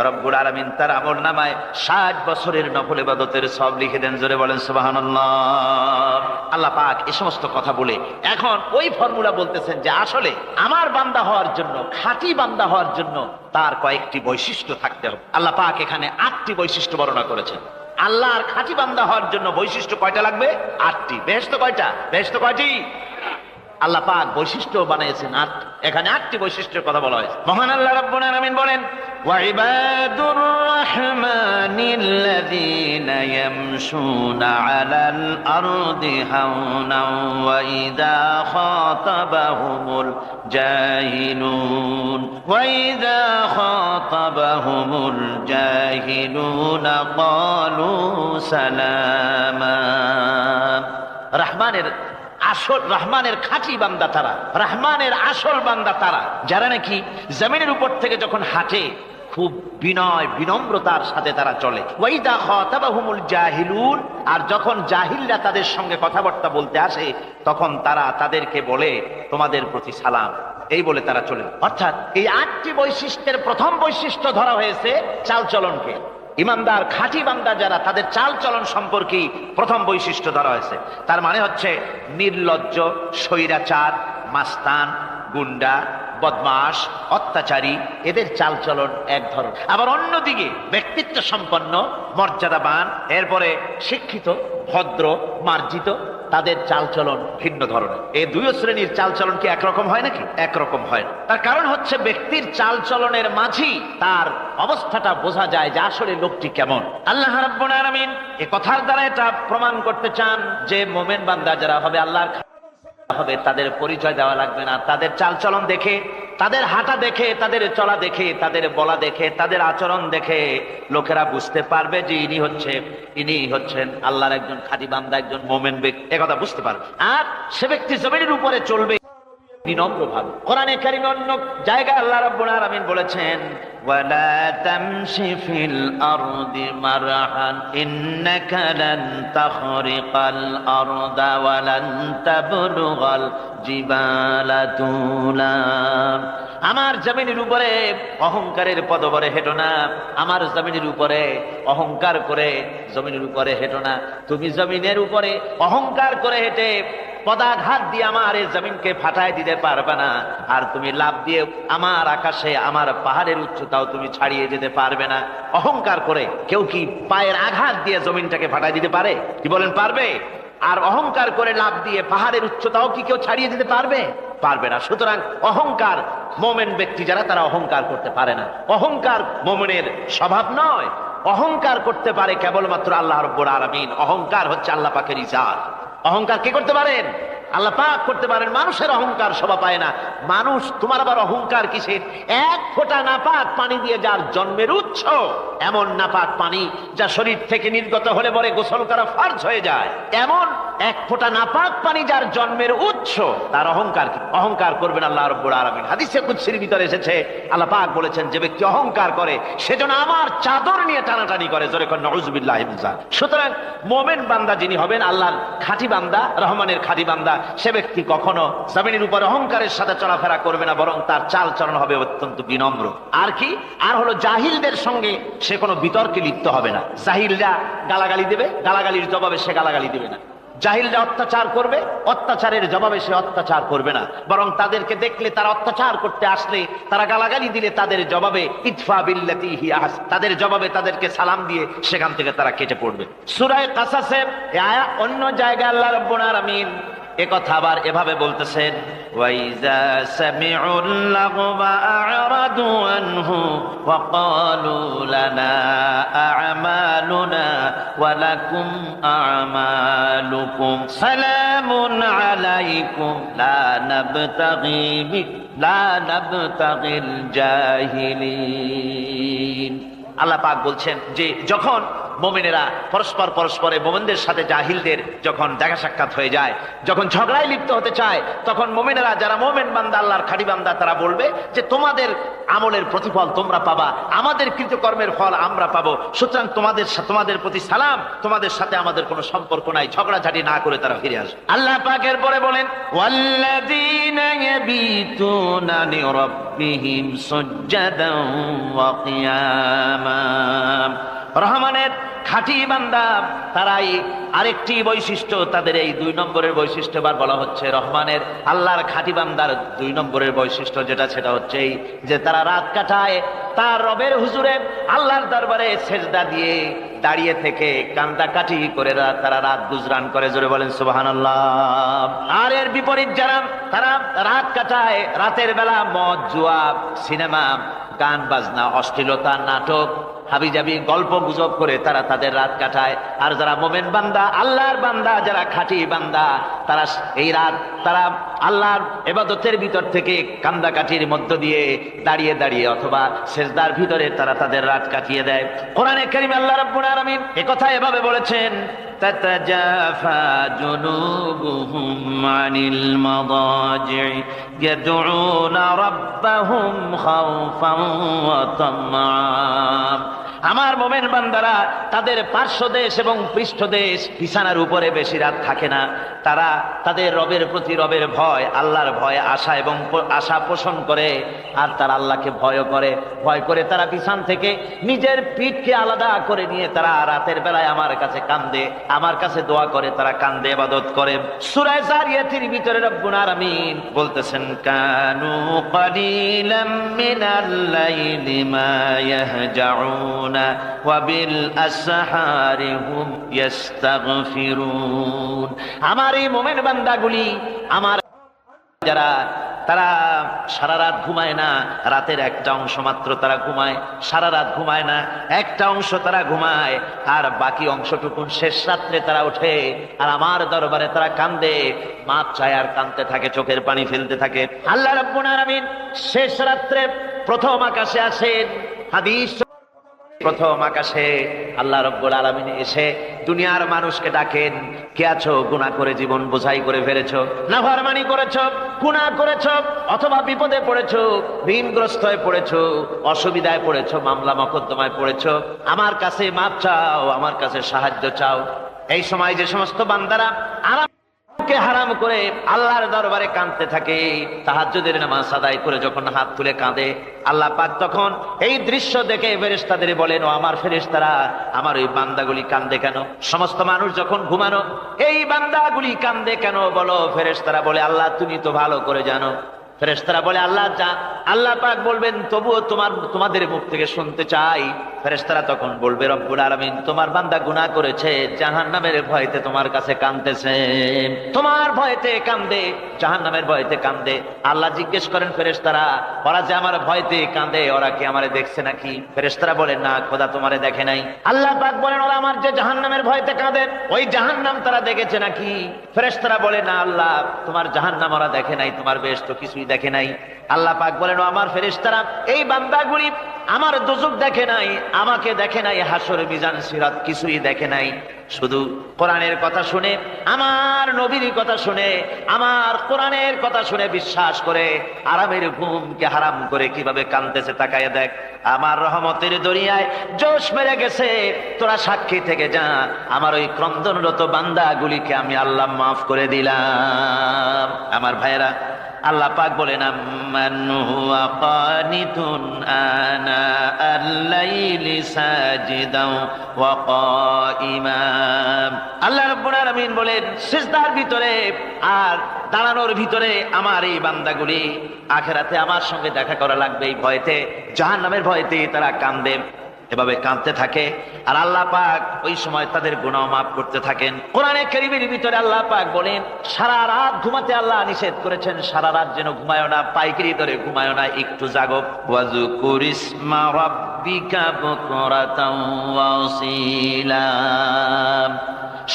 রব্বুল আলামিন তার আমলনামায় 60 বছরের নফল ইবাদতের সওয়াব লিখে দেন। জোরে বলেন সুবহানাল্লাহ। আল্লাহ পাক এই সমস্ত কথা বলে এখন ওই ফর্মুলা বলতেছেন যে আসলে আমার বান্দা হওয়ার জন্য, খাঁটি বান্দা হওয়ার জন্য তার কয়েকটি বৈশিষ্ট্য থাকতে হবে। আল্লাহ পাক এখানে 8টি বৈশিষ্ট্য বর্ণনা করেছেন। আল্লাহর খাঁটি বান্দা হওয়ার জন্য বৈশিষ্ট্য কয়টা লাগবে? 8টি। বেহেশত কয়টা? বেহেশত কয়টি? আল্লাহ পাক বৈশিষ্ট্য বানিয়েছেন 8। এখানে 8টি বৈশিষ্ট্যের কথা বলা হয়েছে। মহান আল্লাহ রাব্বুল আলামিন বলেন, ওয়া ইবাদুর রাহমানিল্লাযীনা ইয়ামশুনা আলাল আরদি হাওনান ওয়া ইযা খাতাবাহুমুল জাহিলুন ক্বালু সালামা। রহমানের খাঁটি বান্দা তারা, রহমানের আসল বান্দা তারা যারা নাকি জমিনের উপর থেকে যখন হাঁটে খুব বিনয় বিনম্রতার সাথে তারা চলে। ওয়াইদা খাতাবাহুমুল জাহিলুন, আর যখন জাহিলরা তাদের সঙ্গে কথাবার্তা বলতে আসে তখন তারা তাদেরকে বলে, তোমাদের প্রতি সালাম, এই বলে তারা চলে। অর্থাৎ এই 8টি বৈশিষ্ট্যের প্রথম বৈশিষ্ট্য ধরা হয়েছে চালচলনকে। ইমানদার খাঁটি বান্দা যারা, তাদের চাল চলন সম্পর্কে প্রথম বৈশিষ্ট্য ধরা হয়েছে। তার মানে হচ্ছে নির্লজ্জ, স্বৈরাচার, মাস্তান, গুন্ডা, বদমাশ, অত্যাচারী, এদের চালচলন এক ধরন। আবার অন্যদিকে ব্যক্তিত্ব সম্পন্ন, মর্যাদাবান, এরপরে শিক্ষিত, ভদ্র, মার্জিত, তাদের চালচলন ভিন্ন ধরনের। এই দুই শ্রেণীর চালচলন কি একরকম হয় নাকি? একরকম হয় না। তার কারণ হচ্ছে ব্যক্তির চালচলনের মাঝেই তার অবস্থাটা বোঝা যায় যে আসলে লোকটি কেমন। আল্লাহ রাব্বুল আলামিন এ কথার দ্বারা এটা প্রমাণ করতে চান যে মোমেন বান্দা যারা হবে, আল্লাহর হবে, তাদের পরিচয় দেওয়া লাগবে না। তাদের চালচলন দেখে, তাদের হাঁটা দেখে, তাদের চলা দেখে, তাদের বলা দেখে, তাদের আচরণ দেখে লোকেরা বুঝতে পারবে যে ইনি হচ্ছেন আল্লাহর একজন খাঁটি বান্দা, একজন মোমেন ব্যক্তি, একথা বুঝতে পারবে। আর সে ব্যক্তি জমিনের উপরে চলবে বিনম্র ভাবে। কোরআনে কারিমে অন্য জায়গায় আল্লাহ রাব্বুল আলামিন বলেছেন, ওয়ালা তামশি ফিল আরদি মারহান ইন্নাকা লান তাখরিকাল আরদা ওয়া লান তাবলুগাল জিবালা তুলা। আমার জমিনের উপরে অহংকারের পদবরে হেঁটো না, আমার জমিনের উপরে অহংকার করে জমিনের উপরে হেঁটো না। তুমি জমিনের উপরে অহংকার করে হেঁটে পদাঘাত দিয়ে আমার এই জমিনকে ফাটায় দিতে পারবে না। আর তুমি লাভ দিয়ে আমার আকাশে, আমার পাহাড়ের উচ্চতাও তুমি ছাড়িয়ে যেতে পারবে না। অহংকার করে কেউ কি পায়ের আঘাত দিয়ে জমিনটাকে ফাটায় দিতে পারে? কি বলেন, পারবে? আর অহংকার করে লাভ দিয়ে পাহাড়ের উচ্চতাও কি কেউ ছাড়িয়ে দিতে পারবে? পারবে না। সুতরাং অহংকার, মোমেন ব্যক্তি যারা, তারা অহংকার করতে পারে না। অহংকার মোমেনের স্বভাব নয়। অহংকার করতে পারে কেবলমাত্র আল্লাহ রাব্বুল আলামিন। অহংকার হচ্ছে আল্লাহ পাকের ইজাত। অহংকার কে করতে পারেন? আল্লাহ পাক করতে পারেন। মানুষের অহংকার শোভা পায় না। মানুষ, তোমার আবার অহংকার কিসের? এক ফোঁটা নাপাক পানি দিয়ে যার জন্মের উৎস, এমন নাপাক পানি যা শরীর থেকে নির্গত হলে পরে গোসল করা ফরজ হয়ে যায়, এমন এক ফোঁটা নাপাক পানি যার জন্মের উৎস, তার অহংকার কি? অহংকার করবেন আল্লাহ রাব্বুল আলামিন। হাদিসে কুদসির ভিতরে এসেছে, আল্লাহ পাক বলেছেন, যে ব্যক্তি অহংকার করে সেজন্য আমার চাদর নিয়ে টানাটানি করে। জোরে করে নাউযুবিল্লাহি মিন যালিক। সুতরাং মোমেন বান্দা যিনি হবেন, আল্লাহর খাঁটি বান্দা, রহমানের খাঁটি বান্দা, সে ব্যক্তি কখনো জমিনের উপর অহংকারের সাথে চলাফেরা করবে না, বরং তার চাল চলন হবে অত্যন্ত বিনম্র। আর কি? আর হলো জাহিলদের সঙ্গে সে কোনো বিতর্কে লিপ্ত হবে না। জাহিলরা গালাগালি দেবে, গালাগালির জবাবে সে গালাগালি দেবে না। জাহিলরা অত্যাচার করবে, অত্যাচারের জবাবে সে অত্যাচার করবে না, বরং তাদেরকে দেখলে, তারা অত্যাচার করতে আসলে, তারা গালাগালি দিলে তাদের জবাবে ইদফা বিল্লাতি হিয়া আহসান, তাদের জবাবে তাদেরকে সালাম দিয়ে সেখান থেকে তারা কেটে পড়বে। সূরা কাসাসের এই আয়াত অন্য জায়গায় আল্লাহ রাব্বুল আলামিন একথা আবার এভাবে বলতেছেন, ওয়াইজা সামিউল লাগওয়া আ'রাদু আনহু ওয়া ক্বালু লানা আ'মালুনা ওয়া লাকুম আ'মালুকুম সালামুন আলাইকুম লা নাবতাগিল জাহিলিন। আল্লাহ পাক বলছেন যে যখন মোমেনেরা পরস্পরে মোমেনদের সাথে জাহিলদের যখন দেখা সাক্ষাৎ হয়ে যায়, যখন ঝগড়ায় লিপ্ত হতে চায়, তখন মোমেনেরা, যারা মোমেন বান্দা, আল্লাহর খাঁটি বান্দা, তারা বলবে যে তোমাদের আমলের প্রতিফল তোমরা পাবা, আমাদের কৃতকর্মের ফল আমরা পাবো। সুতরাং তোমাদের প্রতি সালাম, তোমাদের সাথে আমাদের কোনো সম্পর্ক নাই। ঝগড়াঝাটি না করে তারা ফিরে আসবে। আল্লাহ পাক এরপরে বলেন, ওয়াল্লাযীনা ইয়াবিতুনা লিরাব্বিহিম সুজদান ওয়া কিয়ামা। রহমানের খাঁটি বান্দা তারাই আরেকটি বৈশিষ্ট্য, তাদের এই 2 নম্বরের বৈশিষ্ট্য বার বলা হচ্ছে। রহমানের, আল্লাহর খাঁটি বান্দার 2 নম্বরের বৈশিষ্ট্য সেটা হচ্ছে এই যে তারা রাত কাটায় তার রবের হুজুরে, আল্লাহর দরবারে সেজদা দিয়ে দাঁড়িয়ে থেকে কান্দাকাটি করে তারা রাত গুজরান করে। জোরে বলেন সুবহানাল্লাহ। আর এর বিপরীত যারা, তারা রাত কাটায় রাতের বেলা মদ, জুয়া, সিনেমা, গান বাজনা, অশ্লীলতা, নাটক, হাবিজাবি, গল্প গুজব করে তারা তাদের রাত কাটায়। আর যারা মোমেন বান্দা, আল্লাহর বান্দা, যারা খাঁটি বান্দা, তারা এই রাত তারা আল্লাহর ইবাদতের ভিতর থেকে কান্দাকাটির মধ্য দিয়ে দাঁড়িয়ে দাঁড়িয়ে অথবা সেজদার ভিতরে তারা তাদের রাত কাটিয়ে দেয়। কোরআনে কারীমে আল্লাহ রাব্বুল আলামিন একথা এভাবে বলেছেন, তাতাজাফা জুনুবুহুম আনিল মাদাজি ইয়াদউনা রাব্বাহুম খাওফান ওয়া তামআ। আমার মোমেন বান্দারা তাদের পার্শ্ব দেশ এবং পৃষ্ঠ দেশ বিছানার উপরে বেশি রাত থাকে না। তারা তাদের রবের প্রতি রবের ভয়, আল্লাহর ভয়, আশা এবং আশা পোষণ করে। আর তারা আল্লাহকে ভয় করে তারা বিছান থেকে নিজের পিঠকে আলাদা করে নিয়ে তারা রাতের বেলায় আমার কাছে কান্দে, আমার কাছে দোয়া করে, তারা কান্দে, ইবাদত করে। সূরা যারিয়াতের ভিতরে রব্বুল আলামিন বলতেছেন, কানু কালিলাম মিনাল লাইলি মা ইয়াহজাউনা ওয়া বিল আসহারি হুম ইস্তাগফিরুন। আমার এই মুমিন বান্দাগুলি, আমার যারা তারা সারা রাত ঘুমায় না, রাতের একটা অংশ মাত্র তারা ঘুমায়, সারা রাত ঘুমায় না, একটা অংশ তারা ঘুমায়, আর বাকি অংশটুকু শেষ রাত্রে তারা ওঠে আর আমার দরবারে তারা কান্দে, মাপ চায় আর কাঁদতে থাকে, চোখের পানি ফেলতে থাকে। আল্লাহ রাব্বুল আলামিন শেষ রাত্রে প্রথম আকাশে আসেন। হাদিস, প্রথম আকাশে আল্লাহ রাব্বুল আলামিন এসে দুনিয়ার মানুষকে ডাকেন, কে আছো? গুনাহ করে জীবন বোঝাই করে ফেলেছো, নাফরমানি করেছো, গুনাহ করেছো, অথবা বিপদে পড়েছো, ঋণগ্রস্ত হয়ে পড়েছো, অসুবিধায় পড়েছো, মামলা মকদ্দমায় পড়েছো, আমার কাছে মাপ চাও, আমার কাছে সাহায্য চাও। এই সময় যে সমস্ত বান্দারা আরামকে হারাম করে আল্লাহর দরবারে কাঁদতে থাকে, তাহাজ্জুদের নামাজ আদায় করে যখন হাত তুলে কাঁদে, আল্লাহ পাক তখন এই দৃশ্য দেখে ফেরেশতাদের বলেন, ও আমার ফেরেশতারা, আমার ওই বান্দাগুলি কান্দে কেন? সমস্ত মানুষ যখন ঘুমানো, এই বান্দাগুলি কান্দে কেন বলো? ফেরেশতারা বলে, আল্লাহ তুমি তো ভালো করে জানো। ফেরেশতারা বলে, আল্লাহ পাক বলবেন, তবুও তোমাদের মুখ থেকে শুনতে চাই। ফেরেশতারা তখন বলবে, রব্বুল আলামিন তোমার বান্দা গুনাহ করেছে, জাহান্নামের ভয়তে তোমার কাছে কাঁদতেছে, তোমার ভয়তে কান্দে, জাহান্নামের ভয়তে কান্দে। আল্লাহ জিজ্ঞেস করেন, ফেরেশতারা, ওরা যে আমার ভয়তে কান্দে, ওরা কি আমারে দেখছে নাকি? ফেরেশতারা বলেন, না, খোদা তোমারে দেখে নাই। আল্লাহ পাক বলেন, ওরা আমার যে জাহান্নামের ভয়তে কাঁদে, ওই জাহান্নাম তারা দেখেছে নাকি? ফেরেশতারা বলে, না আল্লাহ, তোমার জাহান্নাম ওরা দেখে নাই, তোমার বেহেশত কিছুই দেখে নাই। আল্লাহ পাক বলেন, ও আমার ফেরেশতারা, এই বান্দাগুলি আমার দোজখ দেখে নাই, আমাকে দেখে নাই, হাসর মিজান সিরাত কিছুই দেখে নাই, শুধু কোরআনের কথা শুনে, আমার নবীর কথা শুনে, আমার কোরআনের কথা শুনে বিশ্বাস করে আরামের ঘুমকে হারাম করে কিভাবে কাঁদতেছে তাকায় দেখ। আমার রহমতের দরিয়ায় জোশ মেরে গেছে, তোরা সাক্ষী থেকে যা, আমার ওই ক্রন্দনরত বান্দাগুলিকে আমি আল্লাহ মাফ করে দিলাম। আমার ভাইয়েরা, আল্লাহ পাক বলেন, আম্মান হুয়া কানিতুন আনা আল-লাইলি সাজিদাও ওয়া কাইমা। আল্লাহ রাব্বুল আলামিন বলেন, সিজদার ভিতরে আর দাঁড়ানোর ভিতরে আমার এই বান্দাগুলি আখিরাতে আমার সঙ্গে দেখা করা লাগবে এই ভয়তে, জাহান্নামের ভয়তে তারা কান্দে, এভাবে কাঁদতে থাকে। আর আল্লাহ পাক ওই সময় তাদের গুনাহ মাফ করতে থাকেন। কোরআনে কারীমের ভিতরে আল্লাহ পাক বলেন, সারা রাত ঘুমাতে আল্লাহ নিষেধ করেছেন, সারা রাত যেন ঘুমায় না, পাইকারি ধরে ঘুমায় না, একটু জাগো। ওয়াজকুর ইসমা রাব্বিকা বুকরাতাও ওয়া আসীলা।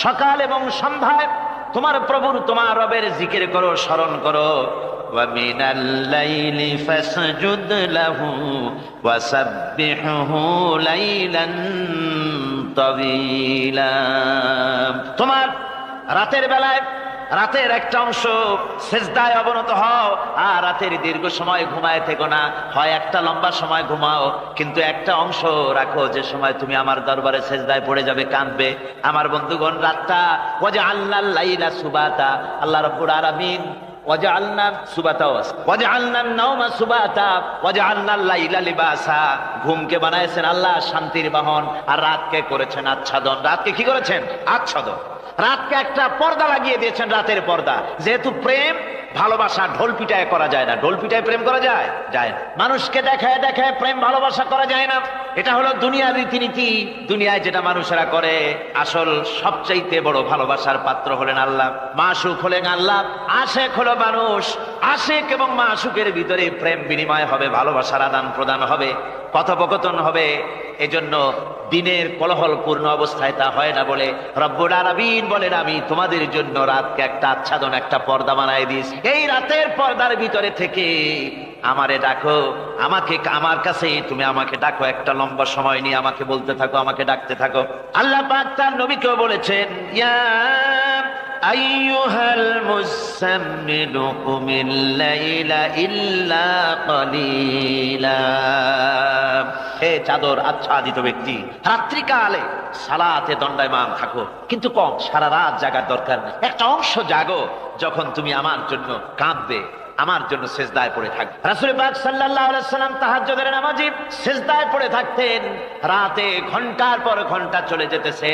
সকাল এবং সন্ধ্যায় তোমার প্রভুর, তোমার রবের জিকির করো, স্মরণ করো। وَمِنَ اللَّيْلِ فَاسْجُدْ لَهُ وَسَبِّحْهُ لَيْلًا طَوِيلًا। তোমার রাতের বেলায় রাতের একটা অংশ সেজদায় অবনত হও, আর রাতের দীর্ঘ সময় ঘুমায় থেকো না, হয় একটা লম্বা সময় ঘুমাও, কিন্তু একটা অংশ রাখো যে সময় তুমি আমার দরবারে সেজদায় পড়ে যাবে, কাঁদবে। আমার বন্ধুগণ, রাতটা ওয়াজআলনাল লাইলা সুবাতা, আল্লাহ রাব্বুল আলামিন ওয়াজআলনা সুবাতা ওয়াজআলনান নাওমা সুবাতা ওয়াজআলনাল লাইলা লিবাসা, ঘুমকে বানাইছেন আল্লাহ শান্তির বাহন, আর রাতকে করেছেন আচ্ছাদন। রাতকে কি করেছেন? আচ্ছাদন। রাতকে একটা পর্দা লাগিয়ে দিয়েছেন, রাতের পর্দা। যেহেতু প্রেম ভালোবাসা ঢোল পিটায় করা যায় না, ঢোল পিটায় প্রেম করা যায় যায় না, মানুষকে দেখায় দেখায় প্রেম ভালোবাসা করা যায় না। এটা হলো দুনিয়ার রীতিনীতি, দুনিয়ায় যেটা মানুষেরা করে। আসল সবচাইতে বড় ভালোবাসার পাত্র হলেন আল্লাহ, মাসুক হলেন আল্লাহ, আশেক হলো মানুষ। আশেক এবং মাসুকের ভিতরে প্রেম বিনিময় হবে, ভালোবাসার আদান প্রদান হবে, কথোপকথন হবে। এজন্য দিনের কোলাহল পূর্ণ অবস্থায় তা হয় না বলে রব্বুল আলামিন বলেন, আমি তোমাদের জন্য রাতকে একটা আচ্ছাদন, একটা পর্দা বানায় দিয়েছি। এই রাতের পর্দার ভিতরে থেকে আমারে ডাকো, আমাকে আমার কাছে তুমি আমাকে ডাকো, একটা লম্বা সময় নিয়ে আমাকে বলতে থাকো, আমাকে ডাকতে থাকো। আল্লাহ পাক তার নবীকেও বলেছেন, ইয়া আইয়ুহাল মুসাম্মিলু কুমিল লাইলা ইল্লা কালিলা। সে চাদর আচ্ছাদিত ব্যক্তি। রাত্রিকালে সালাতে দণ্ডায়মান থাকো, কিন্তু কম, সারা রাত জাগার দরকার নেই। একটা অংশ জাগো, যখন তুমি আমার জন্য কাঁদবে, আমার জন্য সেজদায় পড়ে থাকবে। রাসূল পাক সাল্লাল্লাহু আলাইহি সাল্লাম তাহাজ্জুদের নামাজে সেজদায় পড়ে থাকতেন। রাতে ঘন্টার পর ঘন্টা চলে যেতেছে।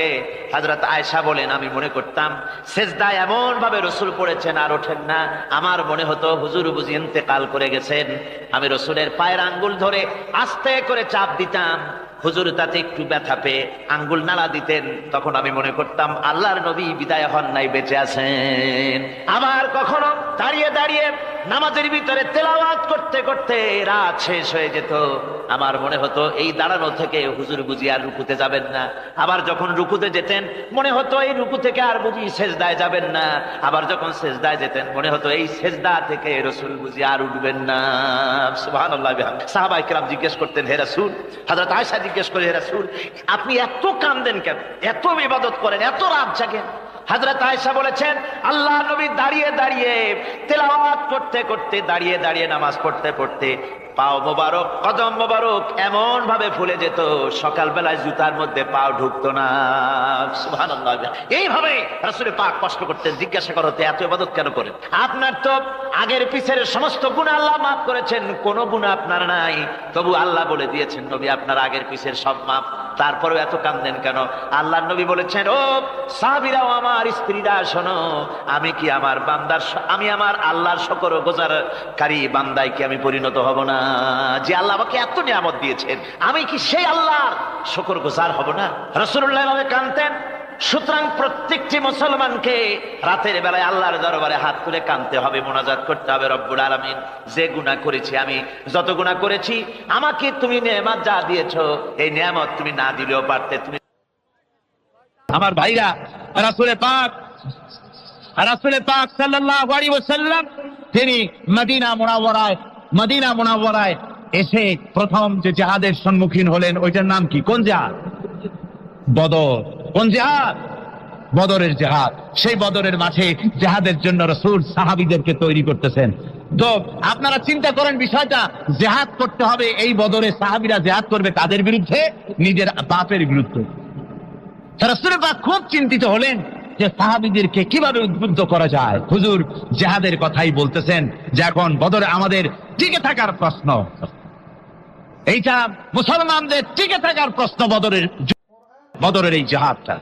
হযরত আয়েশা বলেন, আমি মনে করতাম সেজদায় এমন ভাবে রাসূল পড়েছেন আর ওঠেন না, আমার মনে হতো হুজুর বুঝি ইন্তেকাল করে গেছেন। আমি রাসূলের পায়ের আঙ্গুল ধরে আস্তে করে চাপ দিতাম, হুজুর তাতে একটু ব্যথা পেয়ে আঙ্গুল নাড়া দিতেন, তখন আমি মনে করতাম আল্লাহর নবী বিদায় হন নাই, বেঁচে আছেন। আবার কখনো দাঁড়িয়ে দাঁড়িয়ে নামাজের ভিতরে তেলাওয়াত করতে করতে রাত শেষ হয়ে যেত। আমার মনে হতো এই দাঁড়ানো থেকে হুজুর বুঝি আর রুকুতে যাবেন না। আবার যখন রুকুতে যেতেন মনে হতো এই রুকু থেকে আর বুঝি সেজদায় যাবেন না। আবার যখন সেজদায় যেতেন মনে হতো এই সেজদা থেকে রাসূল বুঝি আর উঠবেন না। সুবহানাল্লাহ। সাহাবায়ে কেরাম জিজ্ঞেস করতেন, হে রাসূল, হযরত আয়েশা জিজ্ঞেস করে, হে রাসূল, আপনি এত কাঁদেন কেন, এত ইবাদত করেন, এত রাত জাগেন? হযরত আয়েশা বলেছেন, আল্লাহর নবী দাঁড়িয়ে দাঁড়িয়ে তেলাওয়াত করতে করতে, দাঁড়িয়ে দাঁড়িয়ে নামাজ পড়তে পড়তে পাও মোবারক, কদম মোবারক এমন ভাবে ফুলে যেত, সকালবেলায় জুতার মধ্যে পাও ঢুকতো না। সুবহানাল্লাহ। এইভাবে রাসূল পাক কষ্ট করতেন। জিজ্ঞাসা করো, এত ইবাদত কেন করেন? আপনার তো আগের পিছের সমস্ত গুনাহ আল্লাহ মাফ করেছেন, কোনো গুনাহ আপনার নাই। তবু আল্লাহ বলে দিয়েছেন, নবী আপনার আগের পিছের সব মাফ, তারপরেও এত কাঁদেন কেন? আল্লাহর নবী বলেছেন, ও সাহাবীরাও, আমার স্ত্রীরা শোনো, আমি কি আমার বান্দার, আমি আমার আল্লাহর শুকরগুজারকারী বান্দায় কি আমি পরিণত হব না? যে আল্লাহ আমাকে এত নিয়ামত দিয়েছেন, আমি কি সেই আল্লাহর শুকরগুজার হব না? রাসূলুল্লাহ এভাবে কাঁদতেন। সুতরাং প্রত্যেকটি মুসলমানকে রাতের বেলায় আল্লাহর দরবারে হাত তুলে কাঁদতে হবে, মোনাজাত করতে হবে, রব্বুল আলামিন, যে গুনাহ করেছি, আমি যত গুনাহ করেছি, আমাকে তুমি নেয়ামত যা দিয়েছো, এই নেয়ামত তুমি না দিলেও পারতে। তুমি আমার ভাইরা, রাসূল পাক সাল্লাল্লাহু আলাইহি ওয়াসাল্লাম তিনি মদিনা মুনাওয়ারায় এসে প্রথম যে জিহাদের সম্মুখীন হলেন, ওইটার নাম কি? কোন জিহাদ? বদর। কোন জিহাদ? বদরের জিহাদ। সেই বদরের মাঠে জিহাদের জন্য রাসূল সাহাবীদেরকে তৈরি করতেছেন। তো আপনারা চিন্তা করেন বিষয়টা, জিহাদ করতে হবে, এই বদরে সাহাবীরা জিহাদ করবে কাদের বিরুদ্ধে? নিজের বাপের বিরুদ্ধে। রাসূল পাক খুব চিন্তিত হলেন যে সাহাবীদেরকে কিভাবে উদ্বুদ্ধ করা যায়। হুজুর জিহাদের কথাই বলতেছেন যে এখন বদরে আমাদের টিকে থাকার প্রশ্ন, এইটা মুসলমানদের টিকে থাকার প্রশ্ন, বদরের এই জিহাদটা।